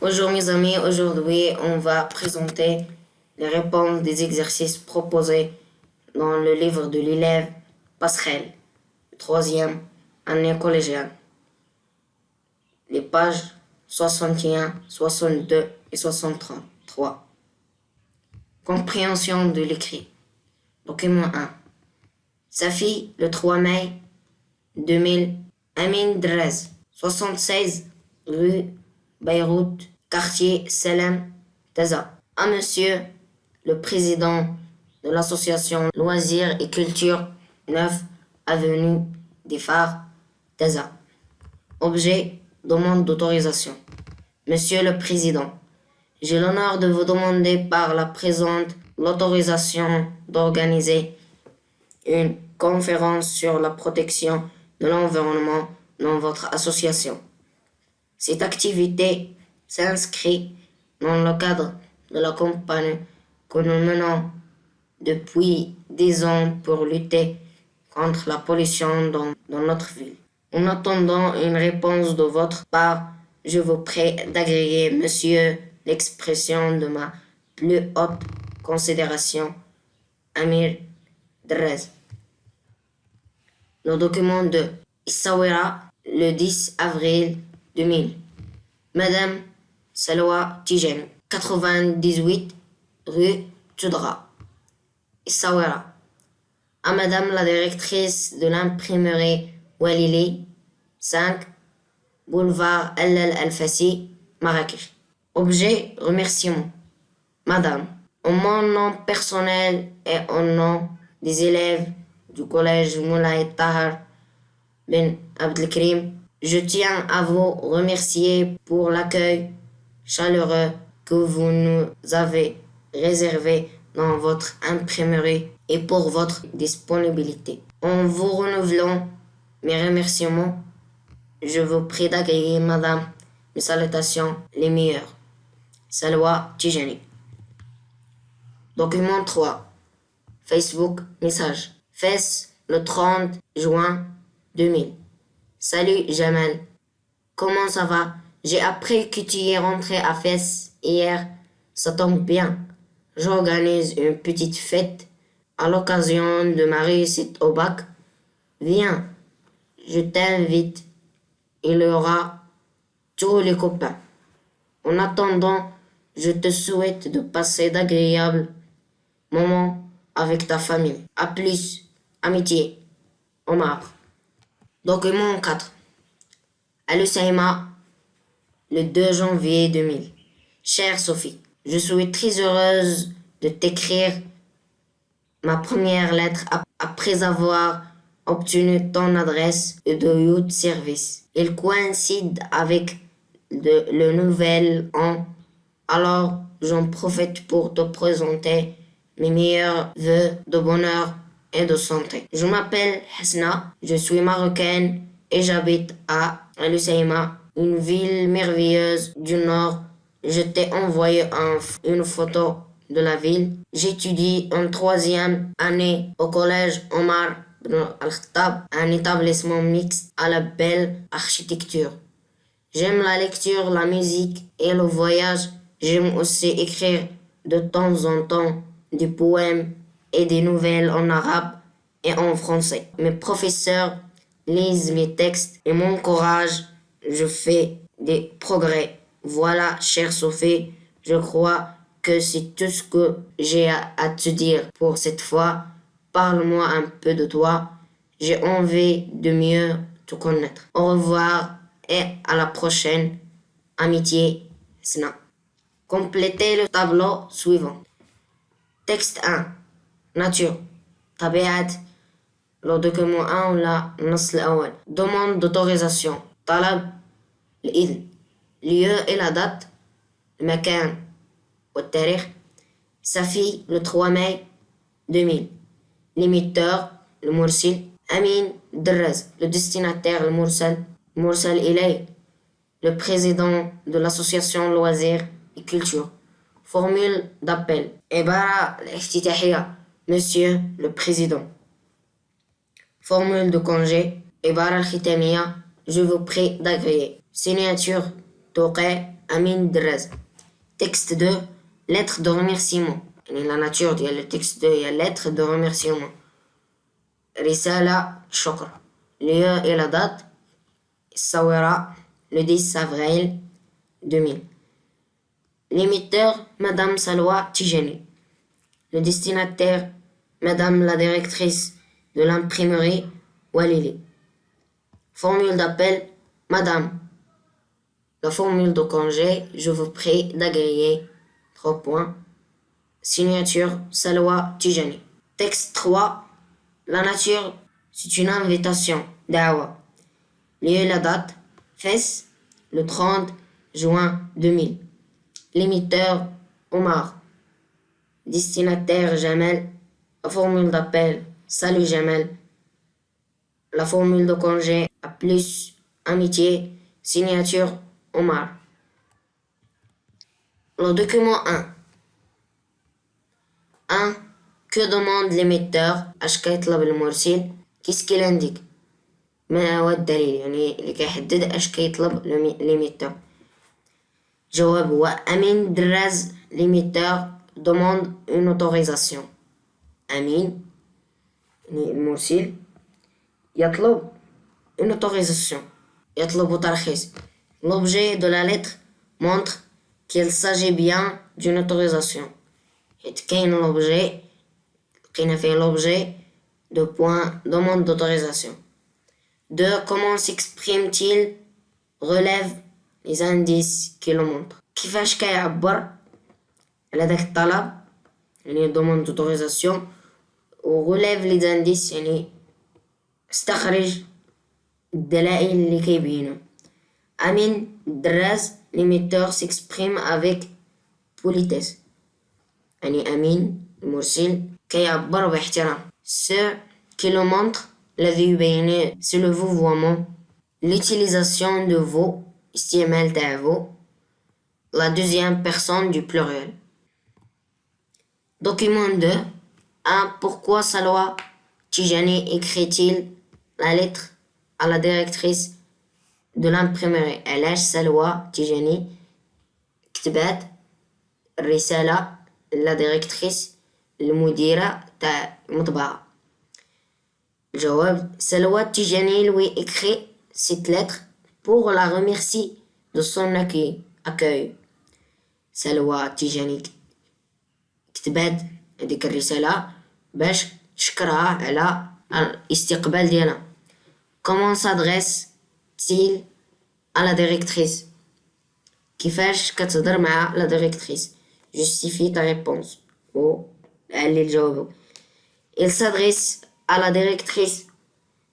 Bonjour mes amis, aujourd'hui on va présenter les réponses des exercices proposés dans le livre de l'élève Passerelle, troisième année collégiale. Les pages 61, 62 et 63. Compréhension de l'écrit. Document 1. Safi, le 3 mai 2000, Amin Drez, 76 rue Beyrouth, quartier Salem, Taza. À monsieur le président de l'association Loisirs et Culture, 9 avenue des Phares, Taza. Objet, demande d'autorisation. Monsieur le président, j'ai l'honneur de vous demander par la présente l'autorisation d'organiser une conférence sur la protection de l'environnement dans votre association. Cette activité s'inscrit dans le cadre de la campagne que nous menons depuis 10 ans pour lutter contre la pollution dans notre ville. En attendant une réponse de votre part, je vous prie d'agréer, monsieur, l'expression de ma plus haute considération, Amir Drez. Le document de Essaouira, le 10 avril 2000. Madame Salwa Tijani, 98 rue Tudra, Essaouira. À Madame la directrice de l'imprimerie Walili, 5 boulevard El Fassi, Marrakech. Objet, remerciement. Madame, en mon nom personnel et au nom des élèves du collège Moulay Tahar Ben Abdelkrim, je tiens à vous remercier pour l'accueil chaleureux que vous nous avez réservé dans votre imprimerie et pour votre disponibilité. En vous renouvelant mes remerciements, je vous prie d'agréer, madame, mes salutations les meilleures. Salwa Tijani. Document 3. Facebook, message. Fès, le 30 juin 2000. Salut Jamal, comment ça va? J'ai appris que tu es rentré à Fès hier, ça tombe bien. J'organise une petite fête à l'occasion de ma réussite au bac. Viens, je t'invite, il y aura tous les copains. En attendant, je te souhaite de passer d'agréables moments avec ta famille. À plus, amitié, Omar. Document 4. Al-Usaima, le 2 janvier 2000. Chère Sophie, je suis très heureuse de t'écrire ma première lettre après avoir obtenu ton adresse de Youth Service. Il coïncide avec le nouvel an, alors j'en profite pour te présenter mes meilleurs vœux de bonheur et de santé. Je m'appelle Hasna, je suis marocaine et j'habite à Al-Usaima, une ville merveilleuse du nord. Je t'ai envoyé une photo de la ville. J'étudie en 3e année au collège Omar Ibn Al-Khattab, un établissement mixte à la belle architecture. J'aime la lecture, la musique et le voyage. J'aime aussi écrire de temps en temps des poèmes et des nouvelles en arabe et en français. Mes professeurs lisent mes textes et m'encouragent. Je fais des progrès. Voilà, chère Sophie, je crois que c'est tout ce que j'ai à te dire pour cette fois. Parle-moi un peu de toi. J'ai envie de mieux te connaître. Au revoir et à la prochaine. Amitié, Sna. Complétez le tableau suivant. Texte 1. Nature. طبيعة. Le document 1 ولا النص الأول. Demande d'autorisation. طلب الإذن. Lieu et la date. المكان والتاريخ. Safi, le 3 mai 2000. L'émetteur, le مرسل. Amin Drez, le destinataire, le mursal. Mursal إليه, le président de l'association Loisirs et Culture. Formule d'appel. عبارة الافتتاحية. Monsieur le Président. Formule de congé. عبارة الختامية. Je vous prie d'agréer. Signature توقيع أمين دراز. Texte 2 lettre de remerciement. يعني la nature ديال le texte 2 هي lettre de remerciement. رسالة شكر. lieu et la date الصويرة le 10 avril 2000. L'émetteur Madame Salwa Tijani. Le destinataire Madame la directrice de l'imprimerie Walili. Formule d'appel Madame. La formule de congé, je vous prie d'agréer. 3 points. Signature Salwa Tijani. Texte 3. La nature, c'est une invitation. Dawa. Lieu et la date. Fès, le 30 juin 2000. L'émetteur Omar. Destinataire Jamel. La formule d'appel Salut Jamel. La formule de congé à plus amitié. Signature Omar. Le document 1. 1. Que demande l'émetteur? اش كيطلب المرسل؟ Qu'est-ce qu'il indique؟ ما هو الدليل؟ يعني اللي كيحدد اش كيطلب l'émetteur. جواب هو أمين دراز. l'émetteur demande une autorisation. أمين يعني المرسل يطلب une autorisation. يطلب ترخيص. L'objet de la lettre montre qu'il s'agit bien d'une autorisation. حيت كاين l'objet لقينا فيه l'objet de point demande d'autorisation. 2. Comment s'exprime-t-il? Relève les indices qui le montrent. كيفاش كيعبر على داك الطلب يعني demande d'autorisation و relève les indices يعني استخرج الدلائل اللي كيبينو. أمين دراز l'émetteur s'exprime avec politesse. يعني أمين المرسل كيعبر باحترام. Ce qui le montre الذي يبين c'est le vouvoiement. L'utilisation de vous استعمال تاع vous. La deuxième personne du pluriel. Document 2. 1. Pourquoi Salwa Tijani écrit-il la lettre à la directrice de l'imprimerie? علاش سلوى تيجاني كتبات الرسالة لا ديريكتريس المديرة تاع المطبعة. الجواب سلوى تيجاني lui écrit cette lettre pour la remercier de son accueil. سلوى تيجاني كتبات هذيك الرسالة باش تشكرها على الاستقبال ديالها. Comment s'adresse-t-il à la directrice? كيفاش كتهضر مع la directrice? Justifie ta réponse. أو علي الجواب. Il s'adresse à la directrice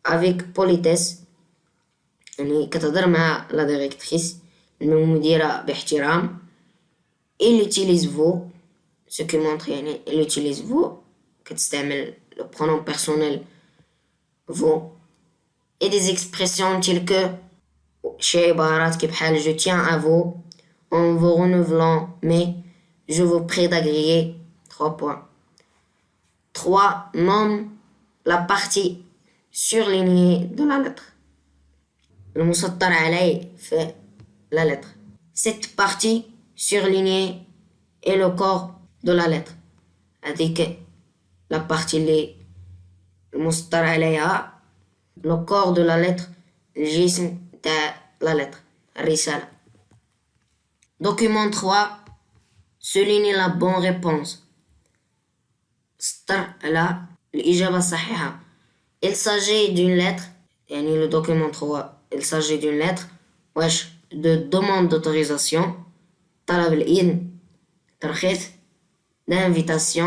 avec politesse. يعني كتهضر مع la directrice المديرة باحترام. Il utilise vous. Ce qui montre يعني il utilise vous كتستعمل le pronom personnel vous. Et des expressions telles que شي عبارات كي بحال je tiens à vous, en vous renouvelant, mais je vous prie d'agréer. 3 points. 3. Nomme la partie surlignée de la lettre. المسطر عليه في la lettre. Cette partie surlignée est le corps de la lettre. هذيك la partie اللي المسطر عليها le corps de la lettre الجسم تاع la lettre الرسالة. Document 3. Souligne la bonne réponse. سطر على الإجابة الصحيحة. Il s'agit d'une lettre يعني le document 3 il s'agit d'une lettre واش de demande d'autorisation طلب الإذن ترخيص d'invitation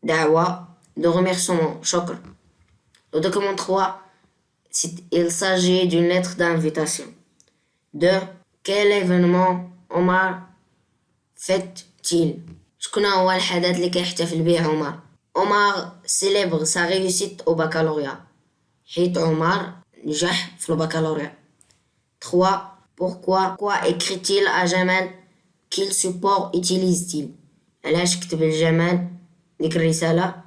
دعوة de remerciement شكر. Le document 3 il s'agit d'une lettre d'invitation. 2. Quel événement Omar fête-t-il? شكون هو الحدث اللي كيحتفل به عمر؟ عمر célèbre sa réussite au baccalauréat. حيت عمر نجح في البكالوريا. 3. Pourquoi écrit-il à Jamal? Quel support utilise-t-il? علاش كتب الجمال ديك الرسالة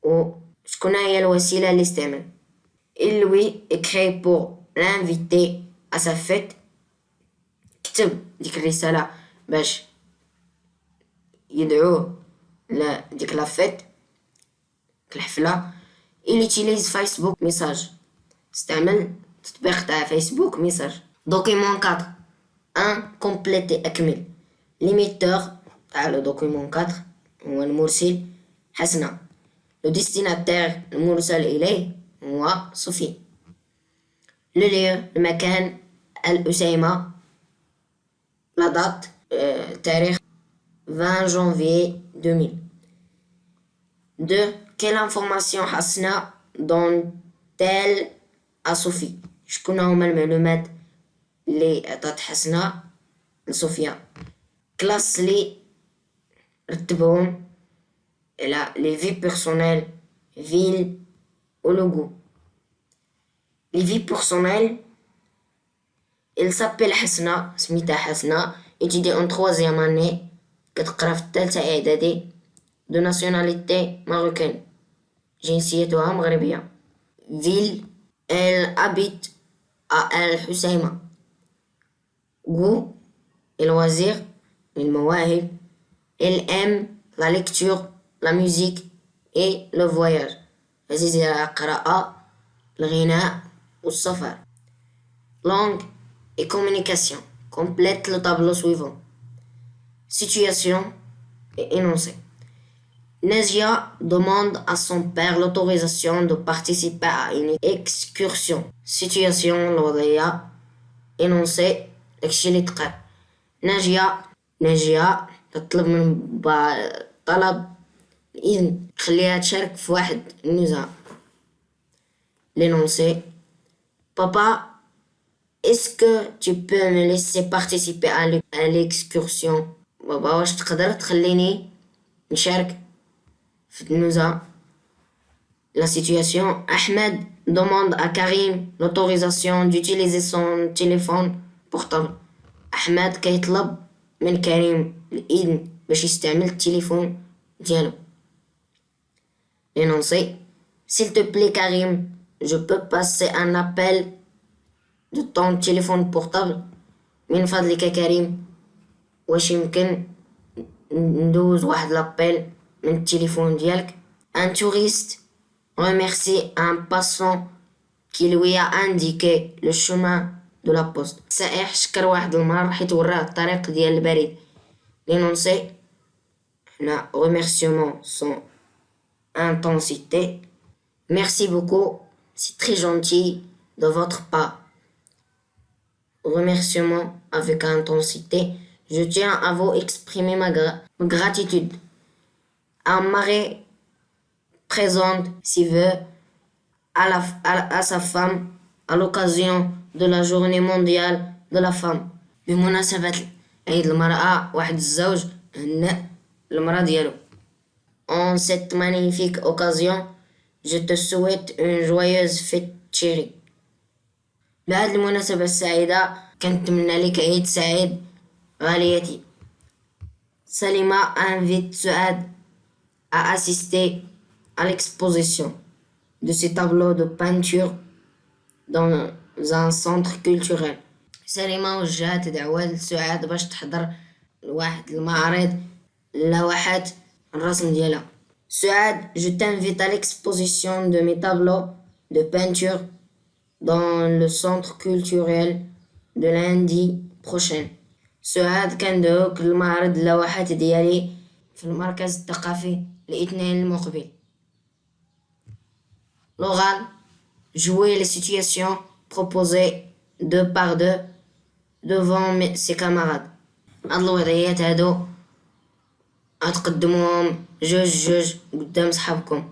وشكون هي الوسيلة اللي استعمل؟ Il lui écrit pour l'inviter à sa fête. كتب ديك الرسالة باش يدعوه لديك لافيت الحفلة. il utilise فيسبوك ميساج، استعمل تطبيق تاع فيسبوك ميساج. دوكيمون 4 1 كومبليتي أكمل. ليميتور تاع لو دوكيمون 4 هو المرسل حسنة. لو ديستيناتير المرسل إليه هو صوفي. لو ليو المكان الأسيمة. لا دات تاريخ 20 janvier 2000. 2 quelle information حسنة dont-elle à Sophie. شكون هما المعلومات اللي عطات حسنة لصوفيا. كلاس لي رتبهم على لي في بيرسونيل فيل و لوغو. لي في بيرسونيل il s'appelle حسنة، سميتها حسنة، étudie en 3e année، كتقرا في الثالثة إعدادي، de nationalité marocaine، جنسيتها مغربية. ville elle habite à El Hoceima. goût الوزير المواهب. elle aime la lecture la musique et le voyage. عزيزة القراءة الغناء والسفر. langue et communication. Complète le tableau suivant. Situation et énoncé. Nazia demande à son père l'autorisation de participer à une excursion. Situation الوضعية. énoncé داكشي اللي تقال. ناجية تطلب من طلب الإذن تخليها تشارك في واحد النزهة. l'énoncé. Papa, est-ce que tu peux me laisser participer à l'excursion. بابا واش تقدر تخليني نشارك في النزهة. La situation. Ahmed demande à Karim l'autorisation d'utiliser son téléphone portable. أحمد كيطلب من كريم الإذن باش يستعمل التليفون ديالو. l'énoncé. S'il te plaît Karim, je peux passer un appel de ton téléphone portable. من فضلك كريم واش يمكن ندوز واحد لابيل من التليفون ديالك. un touriste remercie un passant qui lui a indiqué le chemin de la poste. سائح شكر واحد المار حيت وراه الطريق ديال البريد. l'énoncé. هنا remerciement sans intensité. merci beaucoup, c'est très gentil de votre part. remerciement avec intensité. Je tiens à vous exprimer ma gratitude. Un mari présente ses vœux à sa femme à l'occasion de la journée mondiale de la femme. بمناسبة عيد المرأة واحد الزوج هنأ المرأة ديالو. En cette magnifique occasion, je te souhaite une joyeuse fête chérie. بهذه المناسبة السعيدة كنتمنى لك عيد سعيد غاليتي. Salima invite Souad à assister à l'exposition de ces tableaux de peinture dans un centre culturel. سليمة وجهت دعوة لسعاد باش تحضر لواحد المعرض لوحات الرسم ديالها. سعاد, je t'invite à l'exposition de mes tableaux de peinture dans le centre culturel de lundi prochain. سعاد كندعوك لمعرض اللوحات ديالي في المركز الثقافي الاثنين المقبل. l'oral. jouer les situations proposées deux par deux devant ses camarades. هاد الوضعيات هادو غتقدموهم جوج قدام صحابكم.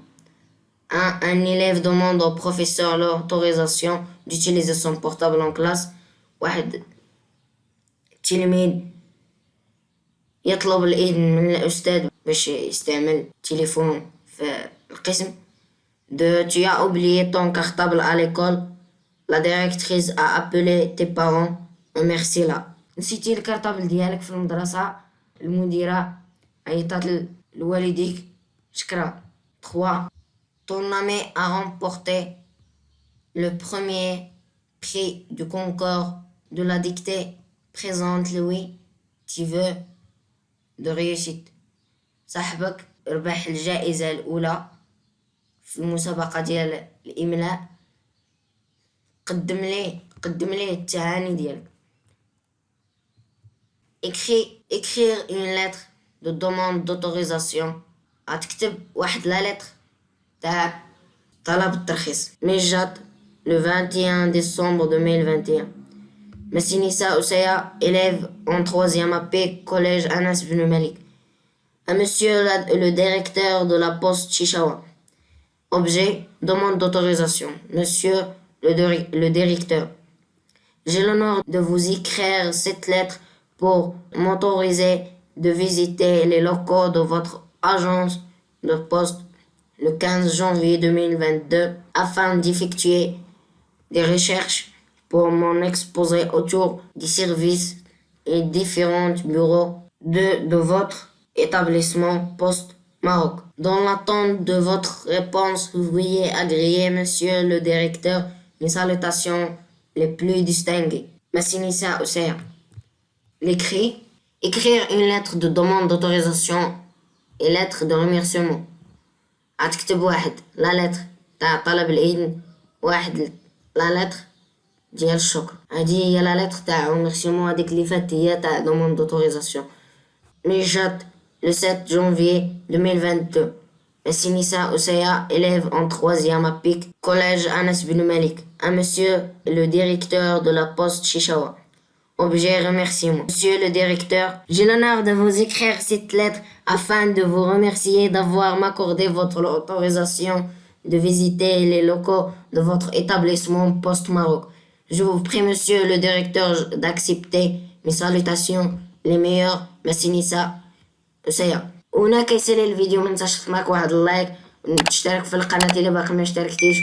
un élève demande au professeur l'autorisation d'utiliser son portable en classe. واحد تلميذ يطلب الإذن من الأستاذ باش يستعمل تليفون في القسم. tu as oublié ton cartable à l'école. La directrice a appelé tes parents. remercie-la. نسيتي الكارطابل ديالك في المدرسة، المديرة عيطات لوالديك شكرا. 3 ton ami a remporté le premier prix du concours de la dictée présente-lui tu veux de réussite. صاحبك ربح الجائزة الأولى في المسابقة ديال الإملاء. قدم ليه التهاني ديالك. écrire une lettre de demande d'autorisation. غتكتب واحد لا lettre تاع طلب الترخيص. ميجات le 21 décembre 2021. Massinissa Oussaya, élève en 3e AP, collège Anas Ben Malik. À monsieur le directeur de la poste Chichawa. Objet, demande d'autorisation. Monsieur le directeur. J'ai l'honneur de vous écrire cette lettre pour m'autoriser de visiter les locaux de votre agence de poste le 15 janvier 2022 afin d'effectuer des recherches pour mon exposé autour des services et différents bureaux de votre établissement Poste Maroc. Dans l'attente de votre réponse, veuillez agréer, monsieur le directeur, mes salutations les plus distinguées. Massinissa Oussaya. L'écrit. Écrire une lettre de demande d'autorisation et lettre de remerciement. غتكتب واحد لا lettre تاع طلب الإذن، واحد لا lettre ديال الشكر. هادي هي لا lettre تاع remerciement، هاديك اللي فاتت هي تاع demande d'autorisation. ميجات le 7 janvier 2022. Massinissa Oussaya, élève en 3e à PIC, collège Anas Ben Malik. À monsieur le directeur de la poste Chichawa. Objet remerciement. Monsieur le directeur, j'ai l'honneur de vous écrire cette lettre afin de vous remercier d'avoir m'accordé votre autorisation de visiter les locaux de votre établissement Poste Maroc. Je vous prie, monsieur le directeur, d'accepter mes salutations les meilleures. Massinissa Oussaya. هنا كيسالي الفيديو، منتنساش تحط معاك واحد اللايك وتشترك في القناة إلا باقي ما اشتركتيش.